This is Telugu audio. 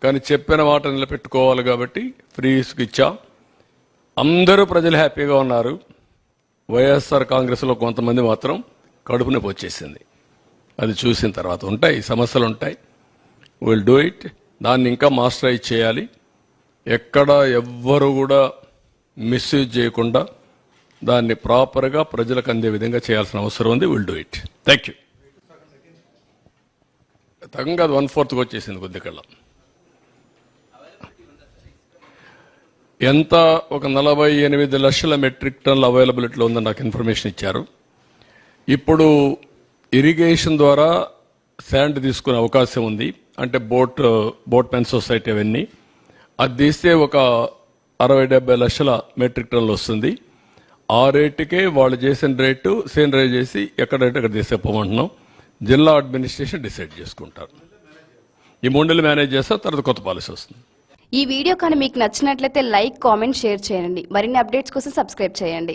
కానీ చెప్పిన మాట నిలబెట్టుకోవాలి కాబట్టి ఫ్రీ ఇసుక ఇచ్చాం. అందరూ ప్రజలు హ్యాపీగా ఉన్నారు. వైఎస్ఆర్ కాంగ్రెస్లో కొంతమంది మాత్రం కడుపు నొప్పి వచ్చేసింది. అది చూసిన తర్వాత ఉంటాయి సమస్యలు ఉంటాయి. Will do it. దాన్ని ఇంకా మాస్టరైజ్ చేయాలి. ఎక్కడ ఎవ్వరు కూడా మిస్యూజ్ చేయకుండా దాన్ని ప్రాపర్గా ప్రజలకు అందే విధంగా చేయాల్సిన అవసరం ఉంది. Will do it. Thank you. తగ్గంగా అది 1/4 వచ్చేసింది కొద్దికల్లా. ఎంత ఒక 48 లక్షల మెట్రిక్ టన్నుల అవైలబిలిటీలో ఉందని నాకు ఇన్ఫర్మేషన్ ఇచ్చారు. ఇప్పుడు ఇరిగేషన్ ద్వారా శాండ్ తీసుకునే అవకాశం ఉంది. అంటే బోట్ పెన్ సొసైటీ అవన్నీ అది తీస్తే ఒక 60-70 లక్షల మెట్రిక్ టన్నులు వస్తుంది. ఆ రేటుకే వాళ్ళు చేసిన రేటు సేనరైజ్ చేసి ఎక్కడైతే అక్కడ తీసేపోమంటున్నాం. జిల్లా అడ్మినిస్ట్రేషన్ డిసైడ్ చేసుకుంటారు. ఈ 3 నెలలు మేనేజ్ చేస్తారు. తర్వాత కొత్త పాలసీ వస్తుంది. ఈ వీడియో కానీ మీకు నచ్చినట్లయితే లైక్, కామెంట్, షేర్ చేయండి. మరిన్ని అప్డేట్స్ కోసం సబ్స్క్రైబ్ చేయండి.